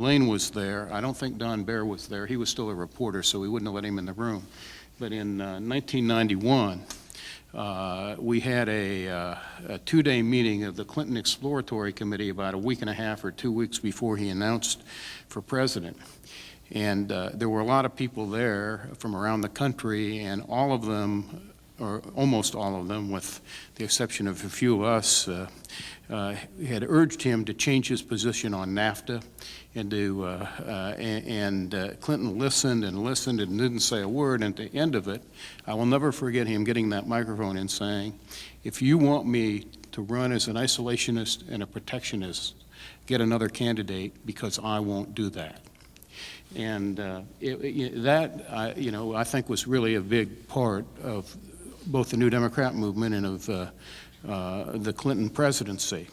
Blaine was there. I don't think Don Baer was there. He was still a reporter, so we wouldn't have let him in the room. But in 1991, we had a two-day meeting of the Clinton Exploratory Committee about a week and a half or 2 weeks before he announced for president. And there were a lot of people there from around the country, and all of them, or almost all of them, with the exception of a few of us, had urged him to change his position on NAFTA, and Clinton listened and listened and didn't say a word. And at the end of it, I will never forget him getting that microphone and saying, "If you want me to run as an isolationist and a protectionist, get another candidate, because I won't do that." And I think was really a big part of both the New Democrat movement and of the Clinton presidency.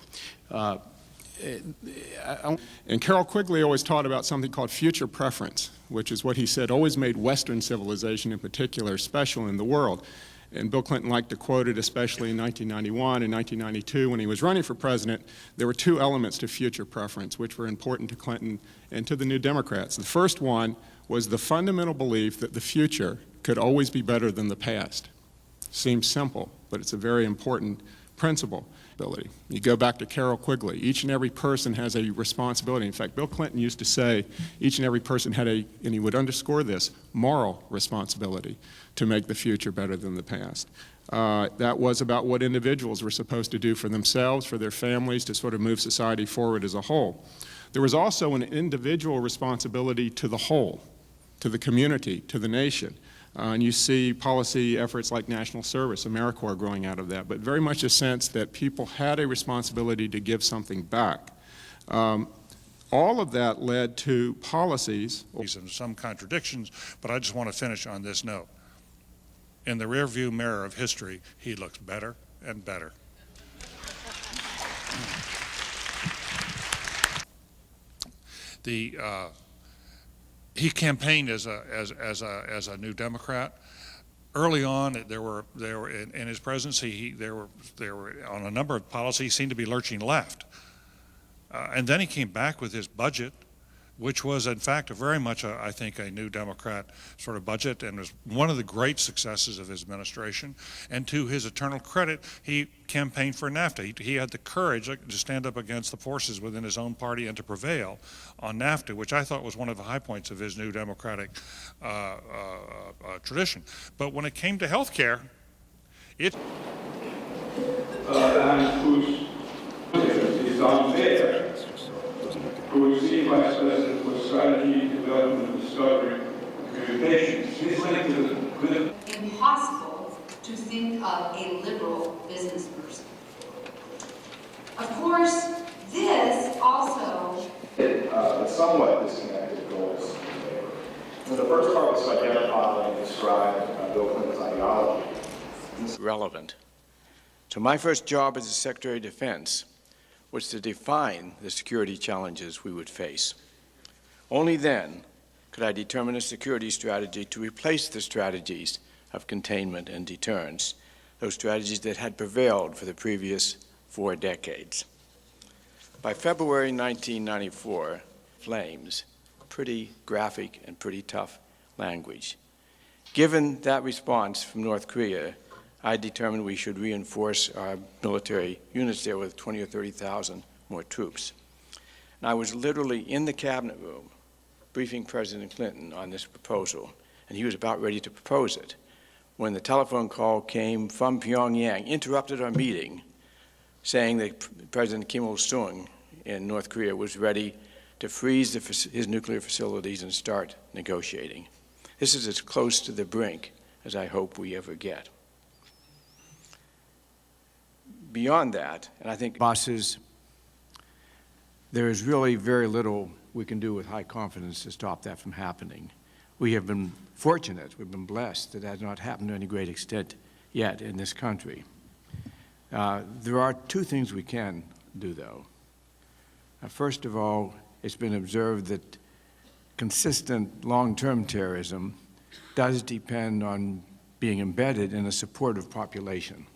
And Carroll Quigley always taught about something called future preference, which is what he said always made Western civilization in particular special in the world. And Bill Clinton liked to quote it, especially in 1991 and 1992 when he was running for president. There were two elements to future preference which were important to Clinton and to the New Democrats. The first one was the fundamental belief that the future could always be better than the past. Seems simple, but it's a very important principle. You go back to Carroll Quigley. Each and every person has a responsibility. In fact, Bill Clinton used to say each and every person had and he would underscore this, moral responsibility to make the future better than the past. That was about what individuals were supposed to do for themselves, for their families, to sort of move society forward as a whole. There was also an individual responsibility to the whole, to the community, to the nation. And you see policy efforts like national service, AmeriCorps, growing out of that, but very much a sense that people had a responsibility to give something back. All of that led to policies. Some contradictions, but I just want to finish on this note. In the rearview mirror of history, he looks better and better. He campaigned as a New Democrat. Early on, there were in his presidency, there were on a number of policies seemed to be lurching left, and then he came back with his budget, which was in fact very much I think a New Democrat sort of budget, and was one of the great successes of his administration. And to his eternal credit, he campaigned for NAFTA. He had the courage to stand up against the forces within his own party and to prevail on NAFTA, which I thought was one of the high points of his New Democratic tradition. But when it came to health care, it and whose is unfair, who is the Vice President for Strategy, Development, Discovery, and Communications. He's linked to the impossible to think of a liberal business person. Of course, this also somewhat disconnected goals. And the first part was to identify and describe Bill Clinton's ideology. Relevant. So my first job as the Secretary of Defense was to define the security challenges we would face. Only then could I determine a security strategy to replace the strategies of containment and deterrence, those strategies that had prevailed for the previous 4 decades. By February 1994, flames, pretty graphic and pretty tough language. Given that response from North Korea, I determined we should reinforce our military units there with 20 or 30,000 more troops. And I was literally in the cabinet room briefing President Clinton on this proposal, and he was about ready to propose it when the telephone call came from Pyongyang, interrupted our meeting, saying that President Kim Il-sung in North Korea was ready to freeze his nuclear facilities and start negotiating. This is as close to the brink as I hope we ever get. Beyond that, and I think bosses, there is really very little we can do with high confidence to stop that from happening. We have been fortunate, we've been blessed that has not happened to any great extent yet in this country. There are 2 things we can do, though. First of all, it's been observed that consistent long-term terrorism does depend on being embedded in a supportive population.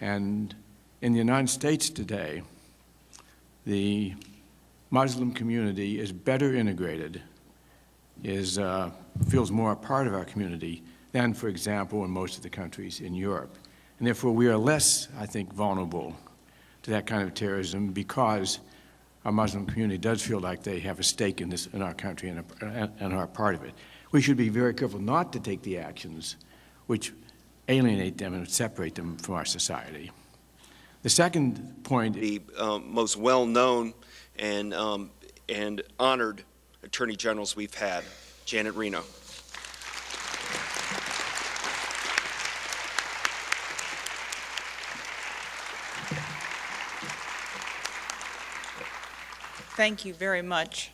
And in the United States today, the Muslim community is better integrated, feels more a part of our community than, for example, in most of the countries in Europe. And therefore, we are less, I think, vulnerable to that kind of terrorism because our Muslim community does feel like they have a stake in this, in our country, and are part of it. We should be very careful not to take the actions which alienate them and separate them from our society. The second point, the most well-known and honored attorney generals we've had, Janet Reno. Thank you very much.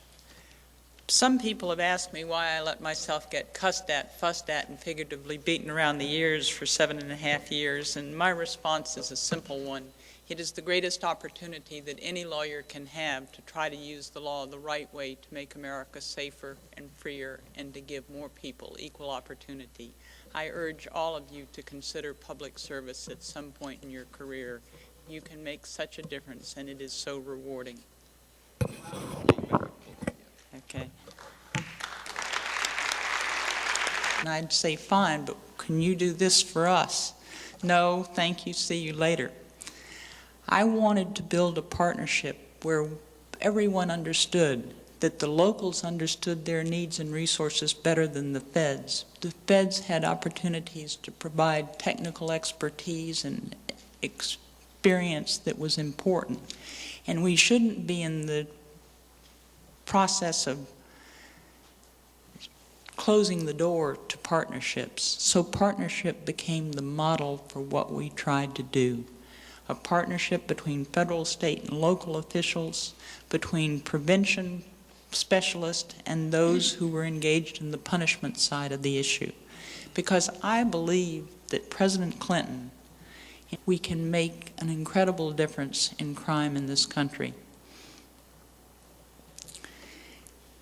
Some people have asked me why I let myself get cussed at, fussed at, and figuratively beaten around the ears for 7.5 years, and my response is a simple one. It is the greatest opportunity that any lawyer can have to try to use the law the right way to make America safer and freer and to give more people equal opportunity. I urge all of you to consider public service at some point in your career. You can make such a difference, and it is so rewarding. Okay. And I'd say, fine, but can you do this for us? No, thank you, see you later. I wanted to build a partnership where everyone understood that the locals understood their needs and resources better than the feds. The feds had opportunities to provide technical expertise and experience that was important. And we shouldn't be in the process of closing the door to partnerships. So partnership became the model for what we tried to do. A partnership between federal, state, and local officials, between prevention specialists and those who were engaged in the punishment side of the issue. Because I believe that President Clinton, we can make an incredible difference in crime in this country.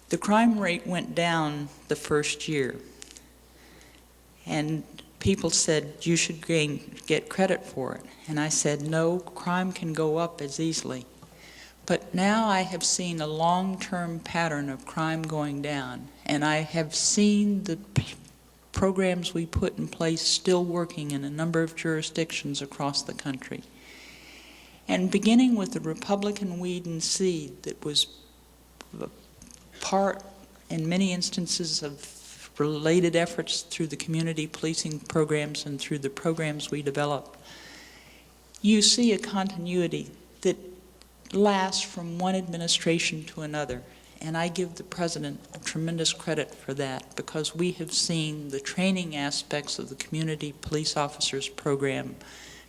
The crime rate went down the first year, and people said you should get credit for it. And I said, no, crime can go up as easily. But now I have seen a long-term pattern of crime going down, and I have seen the programs we put in place still working in a number of jurisdictions across the country. And beginning with the Republican weed and seed that was part, in many instances, of related efforts through the community policing programs and through the programs we developed, you see a continuity that lasts from one administration to another. And I give the President a tremendous credit for that, because we have seen the training aspects of the Community Police Officers Program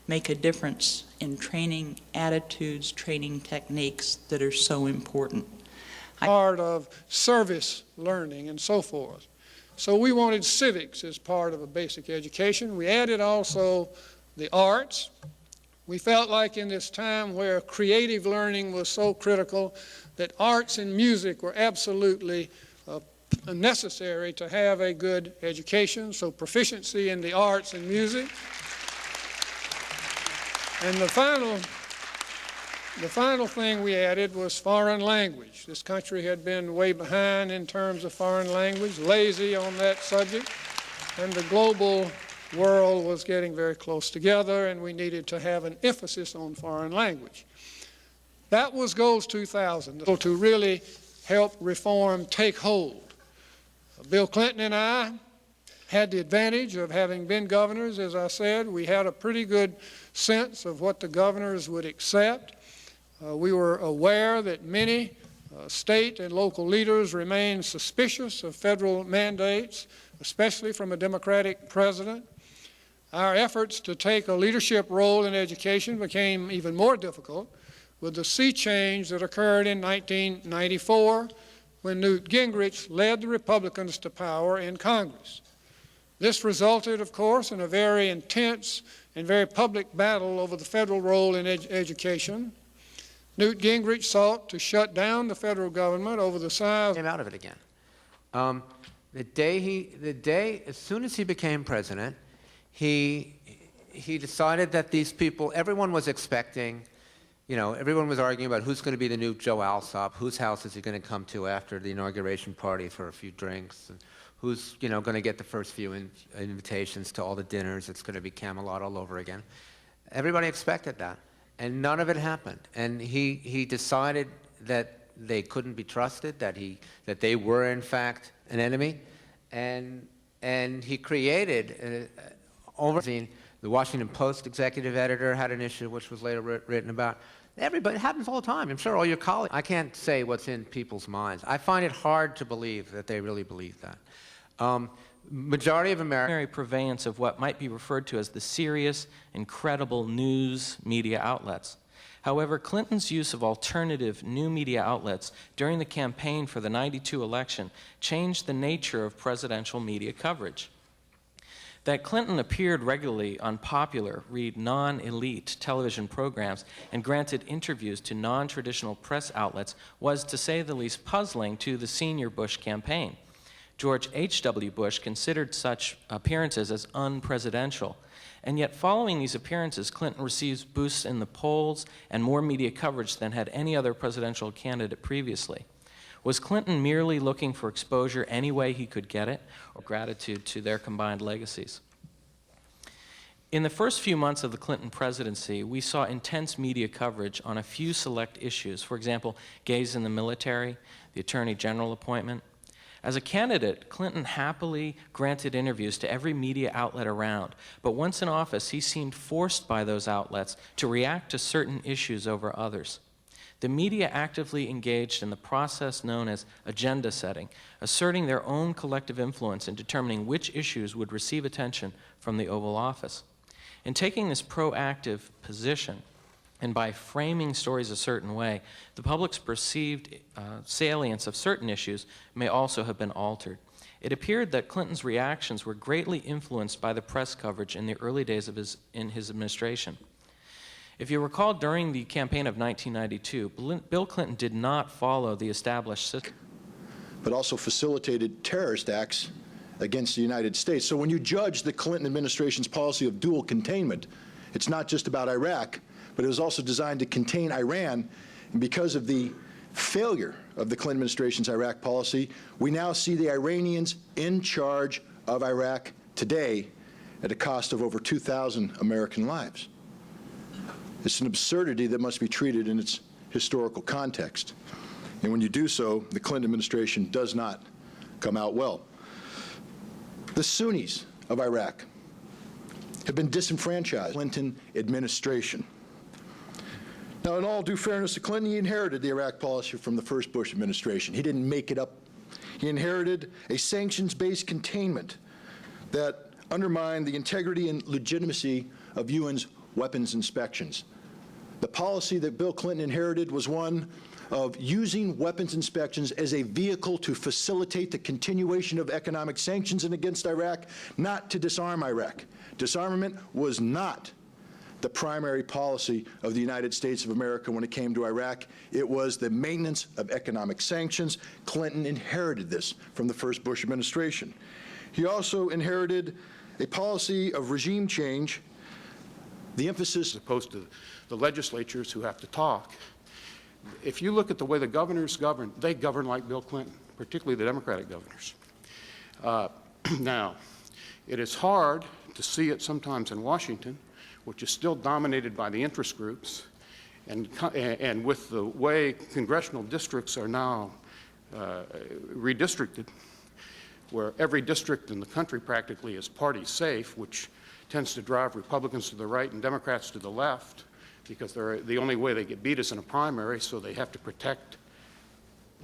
make a difference in training attitudes, training techniques that are so important. Part of service learning and so forth. So we wanted civics as part of a basic education. We added also the arts. We felt like in this time where creative learning was so critical that arts and music were absolutely necessary to have a good education, so proficiency in the arts and music. And the final thing we added was foreign language. This country had been way behind in terms of foreign language, lazy on that subject, and the global world was getting very close together, and we needed to have an emphasis on foreign language. That was Goals 2000, to really help reform take hold. Bill Clinton and I had the advantage of having been governors. As I said, we had a pretty good sense of what the governors would accept. We were aware that many state and local leaders remained suspicious of federal mandates, especially from a Democratic president. Our efforts to take a leadership role in education became even more difficult with the sea change that occurred in 1994 when Newt Gingrich led the Republicans to power in Congress. This resulted, of course, in a very intense and very public battle over the federal role in education. Newt Gingrich sought to shut down the federal government over the size. Came out of it again. The day, as soon as he became president, he decided that these people, everyone was expecting, everyone was arguing about who's going to be the new Joe Alsop, whose house is he going to come to after the inauguration party for a few drinks, and who's, going to get the first few invitations to all the dinners. It's going to be Camelot all over again. Everybody expected that, and none of it happened. And he decided that they couldn't be trusted, that they were in fact an enemy, and he created the Washington Post executive editor had an issue which was later written about. Everybody, it happens all the time. I'm sure all your colleagues. I can't say what's in people's minds. I find it hard to believe that they really believe that. Majority of Americans. Purveyance of what might be referred to as the serious and credible news media outlets. However, Clinton's use of alternative new media outlets during the campaign for the '92 election changed the nature of presidential media coverage. That Clinton appeared regularly on popular, read non-elite television programs and granted interviews to non-traditional press outlets was, to say the least, puzzling to the senior Bush campaign. George H.W. Bush considered such appearances as unpresidential. And yet, following these appearances, Clinton receives boosts in the polls and more media coverage than had any other presidential candidate previously. Was Clinton merely looking for exposure any way he could get it, or gratitude to their combined legacies? In the first few months of the Clinton presidency, we saw intense media coverage on a few select issues. For example, gays in the military, the Attorney General appointment. As a candidate, Clinton happily granted interviews to every media outlet around, but once in office, he seemed forced by those outlets to react to certain issues over others. The media actively engaged in the process known as agenda setting, asserting their own collective influence in determining which issues would receive attention from the Oval Office. In taking this proactive position, and by framing stories a certain way, the public's perceived salience of certain issues may also have been altered. It appeared that Clinton's reactions were greatly influenced by the press coverage in the early days of his administration. If you recall, during the campaign of 1992, Bill Clinton did not follow the established system, but also facilitated terrorist acts against the United States. So when you judge the Clinton administration's policy of dual containment, it's not just about Iraq, but it was also designed to contain Iran. And because of the failure of the Clinton administration's Iraq policy, we now see the Iranians in charge of Iraq today at a cost of over 2,000 American lives. It's an absurdity that must be treated in its historical context. And when you do so, the Clinton administration does not come out well. The Sunnis of Iraq have been disenfranchised. Clinton administration. Now, in all due fairness to Clinton, he inherited the Iraq policy from the first Bush administration. He didn't make it up. He inherited a sanctions-based containment that undermined the integrity and legitimacy of UN's weapons inspections. The policy that Bill Clinton inherited was one of using weapons inspections as a vehicle to facilitate the continuation of economic sanctions against Iraq, not to disarm Iraq. Disarmament was not the primary policy of the United States of America when it came to Iraq. It was the maintenance of economic sanctions. Clinton inherited this from the first Bush administration. He also inherited a policy of regime change. The emphasis, as opposed to the legislatures who have to talk. If you look at the way the governors govern, they govern like Bill Clinton, particularly the Democratic governors. Now, it is hard to see it sometimes in Washington, which is still dominated by the interest groups, and with the way congressional districts are now redistricted, where every district in the country practically is party safe, which tends to drive Republicans to the right and Democrats to the left, because they're the only way they get beat is in a primary, so they have to protect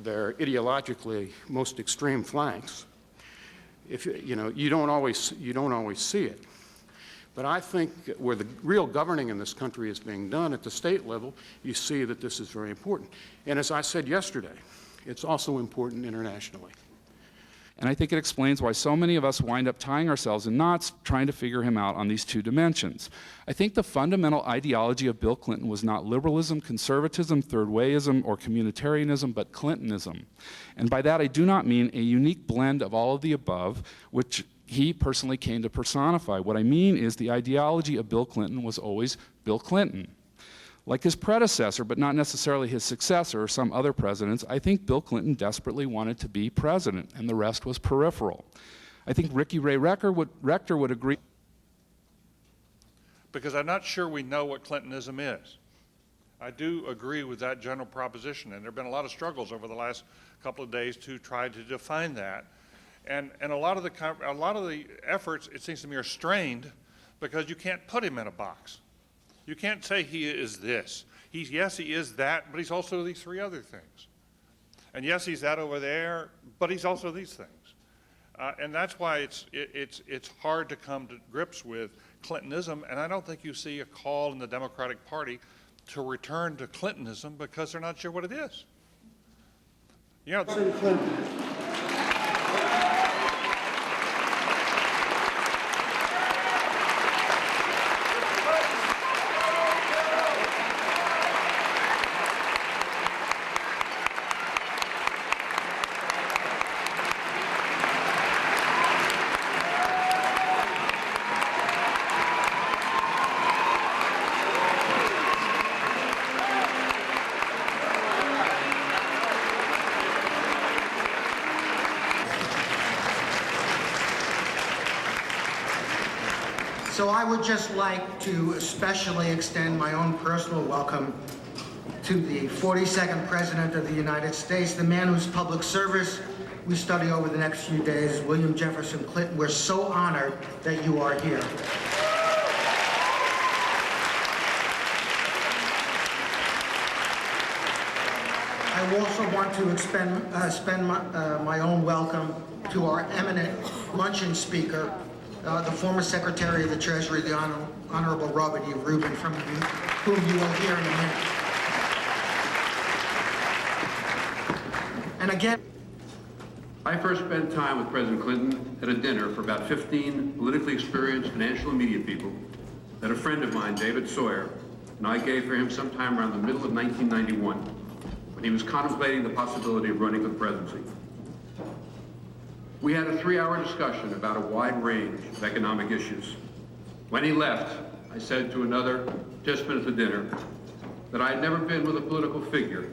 their ideologically most extreme flanks. If you don't always see it. But I think where the real governing in this country is being done at the state level, you see that this is very important. And as I said yesterday, it's also important internationally. And I think it explains why so many of us wind up tying ourselves in knots trying to figure him out on these two dimensions. I think the fundamental ideology of Bill Clinton was not liberalism, conservatism, third wayism, or communitarianism, but Clintonism. And by that I do not mean a unique blend of all of the above, which he personally came to personify. What I mean is the ideology of Bill Clinton was always Bill Clinton. Like his predecessor, but not necessarily his successor or some other presidents, I think Bill Clinton desperately wanted to be president, and the rest was peripheral. I think Ricky Ray Rector would agree. Because I'm not sure we know what Clintonism is. I do agree with that general proposition, and there have been a lot of struggles over the last couple of days to try to define that. And a lot of the efforts, it seems to me, are strained because you can't put him in a box. You can't say he is this. Yes, he is that, but he's also these three other things. And yes, he's that over there, but he's also these things. And that's why it's hard to come to grips with Clintonism, and I don't think you see a call in the Democratic Party to return to Clintonism because they're not sure what it is. You know, Clinton. So I would just like to especially extend my own personal welcome to the 42nd President of the United States, the man whose public service we study over the next few days, William Jefferson Clinton. We're so honored that you are here. I also want to extend my own welcome to our eminent luncheon speaker, the former Secretary of the Treasury, the Honorable Robert E. Rubin, from whom you will hear in a minute. And again, I first spent time with President Clinton at a dinner for about 15 politically experienced financial and media people that a friend of mine, David Sawyer, and I gave for him sometime around the middle of 1991, when he was contemplating the possibility of running for the presidency. We had a 3-hour discussion about a wide range of economic issues. When he left, I said to another participant at the dinner that I had never been with a political figure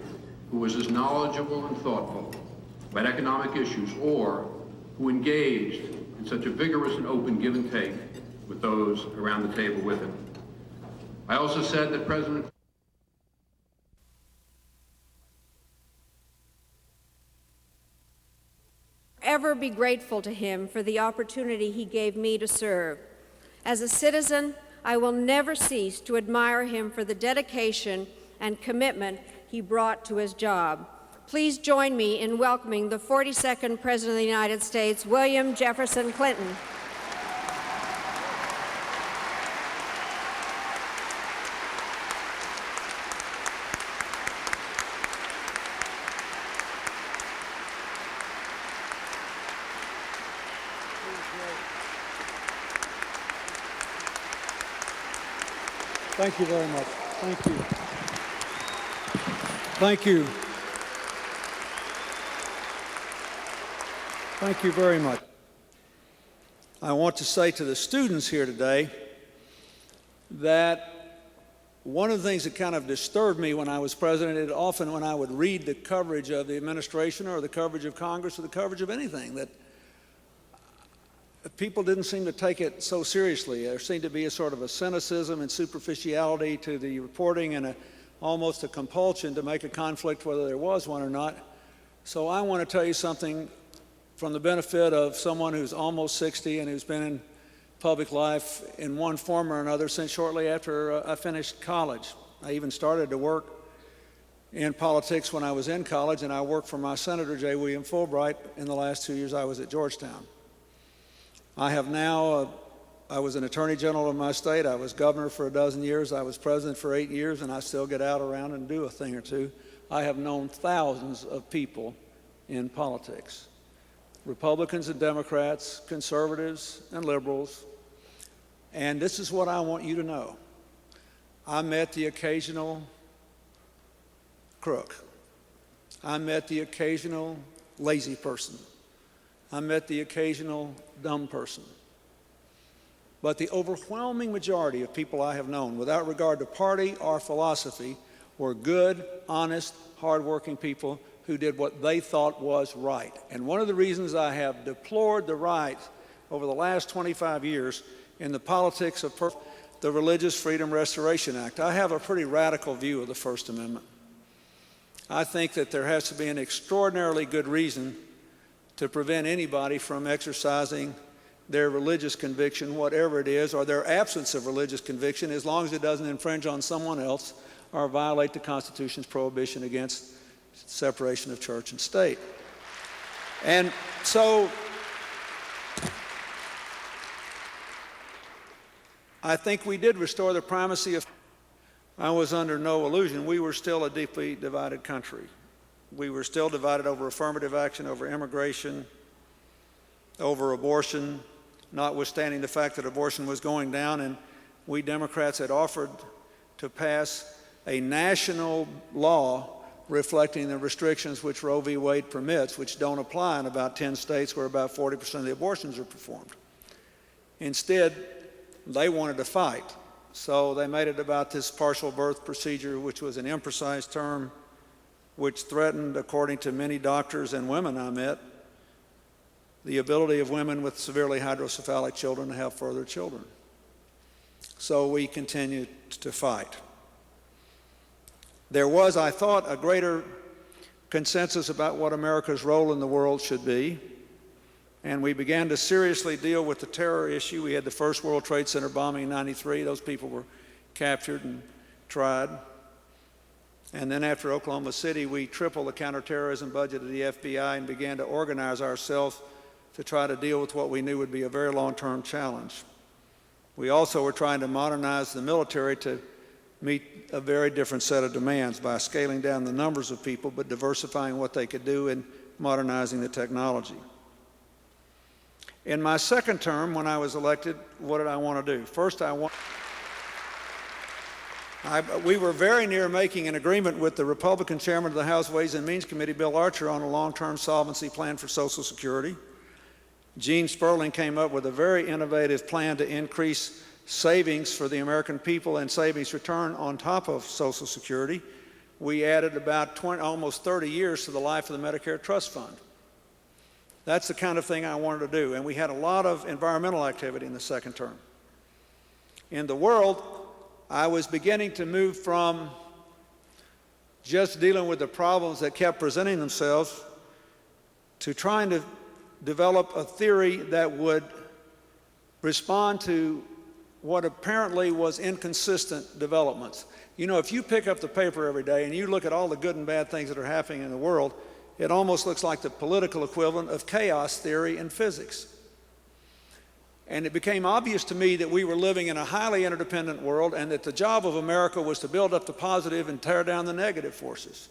who was as knowledgeable and thoughtful about economic issues or who engaged in such a vigorous and open give and take with those around the table with him. I also said that President ever be grateful to him for the opportunity he gave me to serve. As a citizen, I will never cease to admire him for the dedication and commitment he brought to his job. Please join me in welcoming the 42nd President of the United States, William Jefferson Clinton. Thank you very much. Thank you. Thank you. Thank you very much. I want to say to the students here today that one of the things that kind of disturbed me when I was president is often when I would read the coverage of the administration or the coverage of Congress or the coverage of anything, that people didn't seem to take it so seriously. There seemed to be a sort of a cynicism and superficiality to the reporting and almost a compulsion to make a conflict whether there was one or not. So I want to tell you something from the benefit of someone who's almost 60 and who's been in public life in one form or another since shortly after I finished college. I even started to work in politics when I was in college, and I worked for my Senator J. William Fulbright in the last 2 years I was at Georgetown. I have now, I was an attorney general of my state, I was governor for 12 years, I was president for 8 years, and I still get out around and do a thing or two. I have known thousands of people in politics, Republicans and Democrats, conservatives and liberals, and this is what I want you to know. I met the occasional crook. I met the occasional lazy person. I met the occasional dumb person. But the overwhelming majority of people I have known, without regard to party or philosophy, were good, honest, hardworking people who did what they thought was right. And one of the reasons I have deplored the right over the last 25 years in the politics of the Religious Freedom Restoration Act. I have a pretty radical view of the First Amendment. I think that there has to be an extraordinarily good reason to prevent anybody from exercising their religious conviction, whatever it is, or their absence of religious conviction, as long as it doesn't infringe on someone else or violate the Constitution's prohibition against separation of church and state. And so I think we did restore the primacy of. I was under no illusion. We were still a deeply divided country. We were still divided over affirmative action, over immigration, over abortion, notwithstanding the fact that abortion was going down, and we Democrats had offered to pass a national law reflecting the restrictions which Roe v. Wade permits, which don't apply in about 10 states where about 40% of the abortions are performed. Instead, they wanted to fight. So they made it about this partial birth procedure, which was an imprecise term, which threatened, according to many doctors and women I met, the ability of women with severely hydrocephalic children to have further children. So we continued to fight. There was, I thought, a greater consensus about what America's role in the world should be, and we began to seriously deal with the terror issue. We had the first World Trade Center bombing in '93. Those people were captured and tried. And then after Oklahoma City, we tripled the counterterrorism budget of the FBI and began to organize ourselves to try to deal with what we knew would be a very long-term challenge. We also were trying to modernize the military to meet a very different set of demands by scaling down the numbers of people but diversifying what they could do and modernizing the technology. In my second term, when I was elected, what did I want to do? First, we were very near making an agreement with the Republican chairman of the House Ways and Means Committee, Bill Archer, on a long-term solvency plan for Social Security. Gene Sperling came up with a very innovative plan to increase savings for the American people and savings return on top of Social Security. We added about almost 30 years to the life of the Medicare Trust Fund. That's the kind of thing I wanted to do, and we had a lot of environmental activity in the second term. In the world, I was beginning to move from just dealing with the problems that kept presenting themselves to trying to develop a theory that would respond to what apparently was inconsistent developments. You know, if you pick up the paper every day and you look at all the good and bad things that are happening in the world, it almost looks like the political equivalent of chaos theory in physics. And it became obvious to me that we were living in a highly interdependent world and that the job of America was to build up the positive and tear down the negative forces,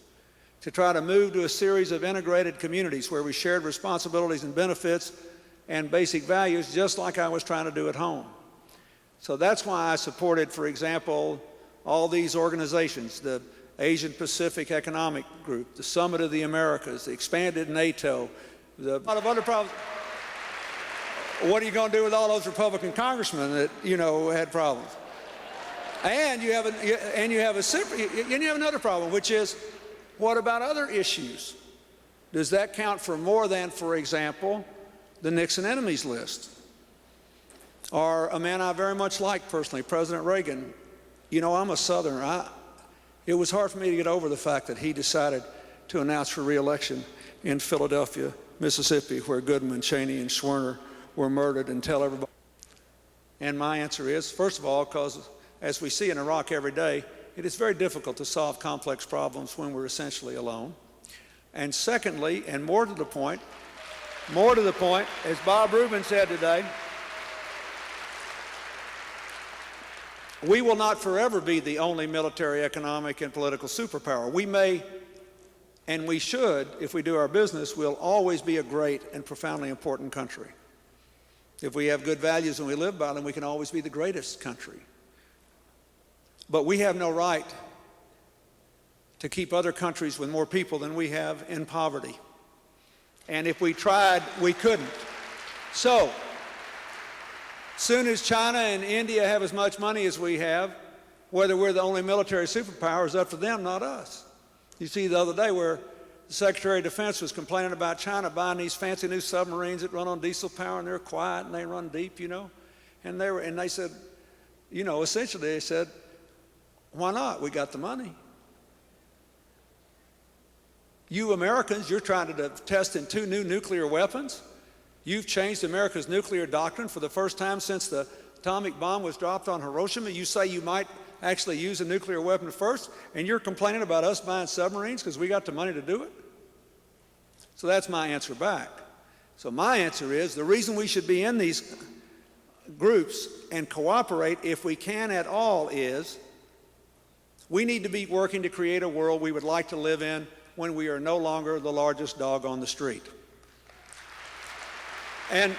to try to move to a series of integrated communities where we shared responsibilities and benefits and basic values, just like I was trying to do at home. So that's why I supported, for example, all these organizations, the Asian Pacific Economic Group, the Summit of the Americas, the expanded NATO, a lot of other problems. What are you going to do with all those Republican congressmen that, had problems? And you have another problem, which is, what about other issues? Does that count for more than, for example, the Nixon enemies list? Or a man I very much like personally, President Reagan. I'm a Southerner. It was hard for me to get over the fact that he decided to announce for re-election in Philadelphia, Mississippi, where Goodman, Cheney, and Schwerner were murdered, and tell everybody. And my answer is, first of all, because as we see in Iraq every day, it is very difficult to solve complex problems when we're essentially alone. And secondly, and more to the point, as Bob Rubin said today, we will not forever be the only military, economic, and political superpower. We may, and we should, if we do our business, we'll always be a great and profoundly important country. If we have good values and we live by them, we can always be the greatest country. But we have no right to keep other countries with more people than we have in poverty. And if we tried, we couldn't. So Soon as China and India have as much money as we have, whether we're the only military superpower is up to them, not us. You see the other day where the Secretary of Defense was complaining about China buying these fancy new submarines that run on diesel power, and they're quiet and they run deep, you know. And they said, you know, essentially they said, why not? We got the money. You Americans, you're trying to test in 2 new nuclear weapons. You've changed America's nuclear doctrine for the first time since the atomic bomb was dropped on Hiroshima. You say you might actually use a nuclear weapon first, and you're complaining about us buying submarines because we got the money to do it? So that's my answer back. So my answer is the reason we should be in these groups and cooperate, if we can at all, is we need to be working to create a world we would like to live in when we are no longer the largest dog on the street. And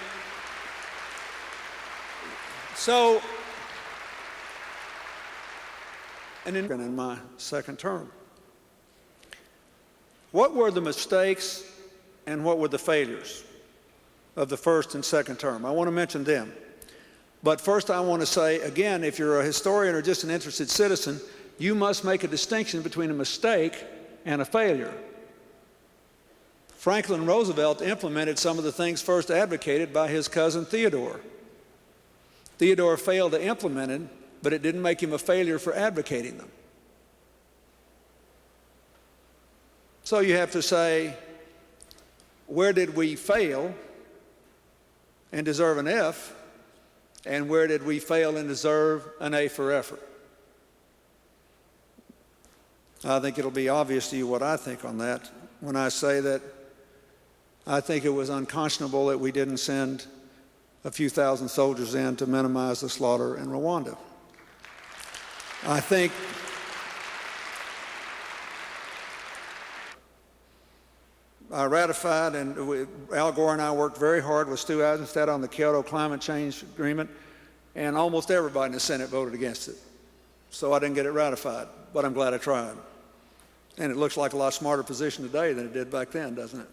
so, and in my second term, what were the mistakes and what were the failures of the first and second term? I want to mention them. But first I want to say, again, if you're a historian or just an interested citizen, you must make a distinction between a mistake and a failure. Franklin Roosevelt implemented some of the things first advocated by his cousin Theodore. Theodore failed to implement it, but it didn't make him a failure for advocating them. So you have to say, where did we fail and deserve an F, and where did we fail and deserve an A for effort? I think it'll be obvious to you what I think on that when I say that I think it was unconscionable that we didn't send a few thousand soldiers in to minimize the slaughter in Rwanda. I think I ratified, and Al Gore and I worked very hard with Stu Eisenstadt on the Kyoto Climate Change Agreement, and almost everybody in the Senate voted against it. So I didn't get it ratified, but I'm glad I tried. And it looks like a lot smarter position today than it did back then, doesn't it?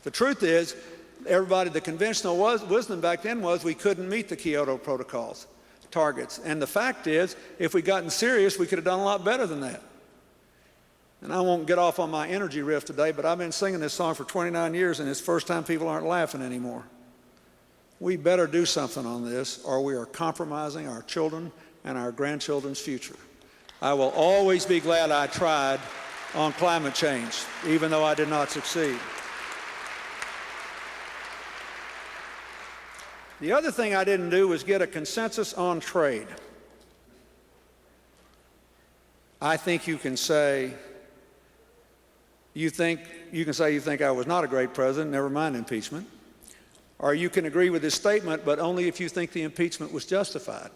The truth is, the conventional wisdom back then was we couldn't meet the Kyoto protocols targets. And the fact is, if we'd gotten serious, we could have done a lot better than that. And I won't get off on my energy riff today, but I've been singing this song for 29 years, and it's the first time people aren't laughing anymore. We better do something on this, or we are compromising our children and our grandchildren's future. I will always be glad I tried on climate change, even though I did not succeed. The other thing I didn't do was get a consensus on trade. I think you can say you think I was not a great president, never mind impeachment. Or you can agree with his statement, but only if you think the impeachment was justified.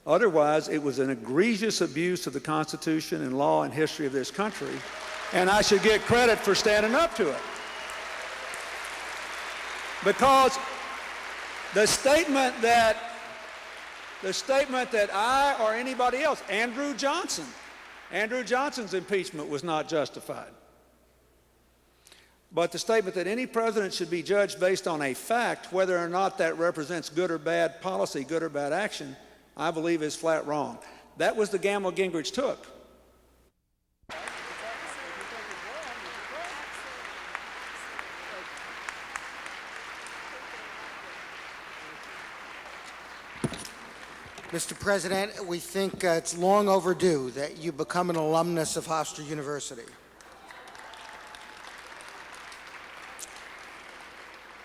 Otherwise, it was an egregious abuse of the Constitution and law and history of this country, and I should get credit for standing up to it. Because the statement that I or anybody else, Andrew Johnson's impeachment was not justified. But the statement that any president should be judged based on a fact, whether or not that represents good or bad policy, good or bad action, I believe is flat wrong. That was the gamble Gingrich took. Mr. President, we think it's long overdue that you become an alumnus of Hofstra University.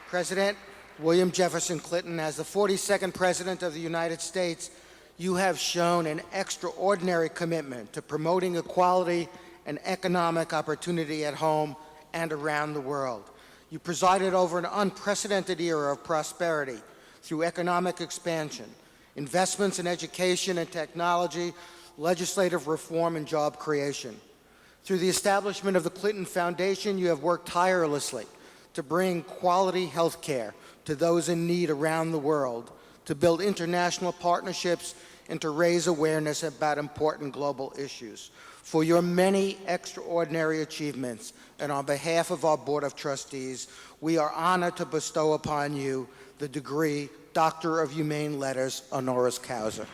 President William Jefferson Clinton, as the 42nd President of the United States, you have shown an extraordinary commitment to promoting equality and economic opportunity at home and around the world. You presided over an unprecedented era of prosperity through economic expansion, investments in education and technology, legislative reform, and job creation. Through the establishment of the Clinton Foundation, you have worked tirelessly to bring quality health care to those in need around the world, to build international partnerships, and to raise awareness about important global issues. For your many extraordinary achievements, and on behalf of our Board of Trustees, we are honored to bestow upon you the degree Doctor of Humane Letters honoris causa.